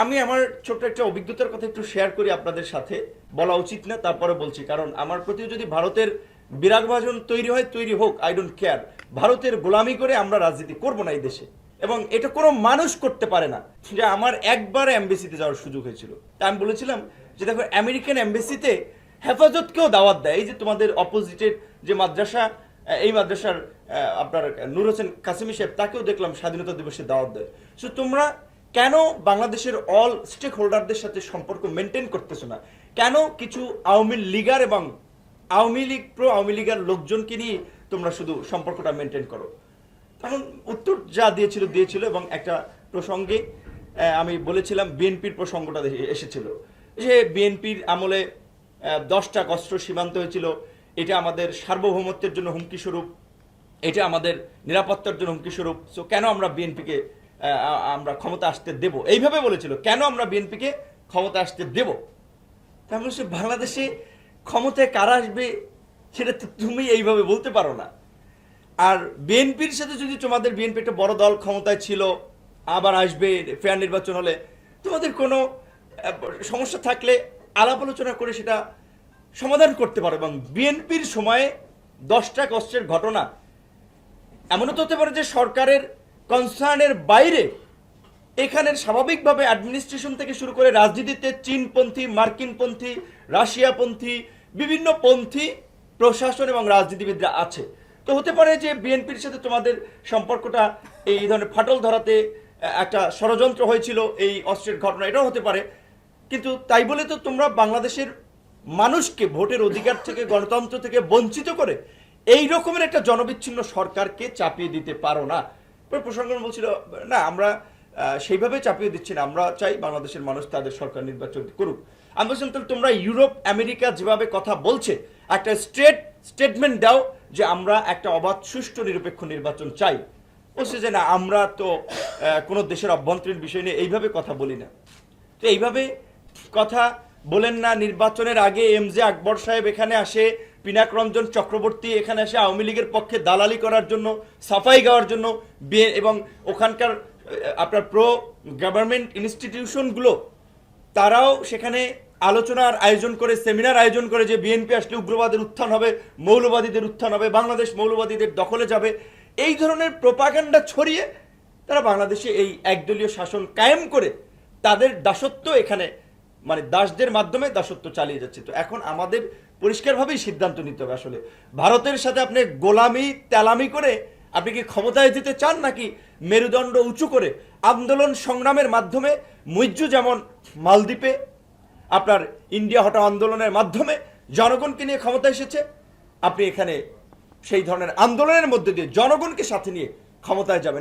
আমি আমার ছোট্ট একটা অভিজ্ঞতার কথা একটু শেয়ার করি আপনাদের সাথে। বলা উচিত না, তারপরে বলছি, কারণ আমার প্রতি যদি ভারতের বিরাগভাজন তৈরি হয়, তৈরি হোক, আই ডোন্ট কেয়ার। ভারতের গোলামি করে আমরা রাজনীতি করব না এই দেশে, এবং এটা কোনো মানুষ করতে পারে না। যে আমার একবার এমবেসিতে যাওয়ার সুযোগ হয়েছিল, তা আমি বলেছিলাম যে দেখো, আমেরিকান এমবেসিতে হেফাজতকেও দাওয়াত দেয়। এই যে তোমাদের অপোজিটের যে মাদ্রাসা, এই মাদ্রাসার আপনার নূর হোসেন কাসেমি সাহেব, তাকেও দেখলাম স্বাধীনতা দিবসে দাওয়াত দেয়। সো তোমরা কেন বাংলাদেশের অল স্টেক হোল্ডারদের সাথে সম্পর্ক মেনটেন করতেছো না? কেন কিছু আওয়ামী লীগার এবং আওয়ামী লীগ প্রো আওয়ামী লীগার লোকজনকে নিয়ে তোমরা শুধু সম্পর্কটা মেনটেন করো? তখন উত্তর যা দিয়েছিল, এবং একটা প্রসঙ্গে আমি বলেছিলাম, বিএনপির প্রসঙ্গটা এসেছিল যে বিএনপির আমলে 10টা কষ্ট সীমান্ত হয়েছিল, এটা আমাদের সার্বভৌমত্বের জন্য হুমকি স্বরূপ, এটা আমাদের নিরাপত্তার জন্য হুমকি স্বরূপ। সো কেন আমরা বিএনপিকে আমরা ক্ষমতা আসতে দেব, এইভাবে বলেছিল, কেন আমরা বিএনপিকে ক্ষমতা আসতে দেব। তাহলে সে বাংলাদেশে ক্ষমতায় কারা আসবে সেটা তো তুমি এইভাবে বলতে পারো না। আর বিএনপির সাথে যদি তোমাদের, বিএনপি একটা বড় দল, ক্ষমতায় ছিল, আবার আসবে, ফেয়ার নির্বাচন হলে তোমাদের কোনো সমস্যা থাকলে আলাপ আলোচনা করে সেটা সমাধান করতে পারো। এবং বিএনপির সময়ে 10টা কষ্টের ঘটনা এমনও তো হতে পারে যে সরকারের কনসার্নের বাইরে এখানের স্বাভাবিকভাবে অ্যাডমিনিস্ট্রেশন থেকে শুরু করে রাজনীতিতে চীনপন্থী, মার্কিনপন্থী, রাশিয়াপন্থী, বিভিন্ন পন্থী প্রশাসন এবং রাজনীতিবিদরা আছে। তো হতে পারে যে বিএনপির সাথে তোমাদের সম্পর্কটা এই ধরনের ফাটল ধরাতে একটা ষড়যন্ত্র হয়েছিল, এই অস্ত্রের ঘটনা, এটাও হতে পারে। কিন্তু তাই বলে তো তোমরা বাংলাদেশের মানুষকে ভোটের অধিকার থেকে, গণতন্ত্র থেকে বঞ্চিত করে এই রকমের একটা জনবিচ্ছিন্ন সরকারকে চাপিয়ে দিতে পারো না। প্রসঙ্গ বলছিল না, আমরা সেইভাবে চাপিয়ে দিচ্ছি না, আমরা চাই বাংলাদেশের মানুষ তাদের সরকার নির্বাচন করুক। আমি বলছিলাম তাহলে তোমরা ইউরোপ আমেরিকা যেভাবে কথা বলছে, একটা স্টেটমেন্ট দাও যে আমরা একটা অবাধ, সুষ্ঠু, নিরপেক্ষ নির্বাচন চাই। বলছে যে না, আমরা তো কোনো দেশের অভ্যন্তরীণ বিষয় নিয়ে এইভাবে কথা বলি না। তো এইভাবে কথা বলেন না। নির্বাচনের আগে এমজে আকবর সাহেব এখানে আসে, পিনাক রঞ্জন চক্রবর্তী এখানে আসে আওয়ামী লীগের পক্ষে দালালি করার জন্য, সাফাই গাওয়ার জন্য, এবং ওখানকার আপনার প্রো গভর্নমেন্ট ইনস্টিটিউশনগুলো তারাও সেখানে আলোচনার আয়োজন করে, সেমিনার আয়োজন করে যে বিএনপি আসলে উগ্রবাদের উত্থান হবে, মৌলবাদীদের উত্থান হবে, বাংলাদেশ মৌলবাদীদের দখলে যাবে। এই ধরনের প্রোপাগান্ডা ছড়িয়ে তারা বাংলাদেশে এই একদলীয় শাসন কায়েম করে তাদের দাসত্ব এখানে, মানে দাসদের মাধ্যমে দাসত্ব চালিয়ে যাচ্ছে। তো এখন আমাদের পরিষ্কারভাবেই সিদ্ধান্ত নিতে হবে, আসলে ভারতের সাথে আপনি গোলামি তেলামি করে আপনি কি ক্ষমতায় যেতে চান, নাকি মেরুদণ্ড উঁচু করে আন্দোলন সংগ্রামের মাধ্যমে, মুইজ্জু যেমন মালদ্বীপে আপনার ইন্ডিয়া হটাও আন্দোলনের মাধ্যমে জনগণকে নিয়ে ক্ষমতা এসেছে, আপনি এখানে সেই ধরনের আন্দোলনের মধ্যে দিয়ে জনগণকে সাথে নিয়ে ক্ষমতায় যাবেন।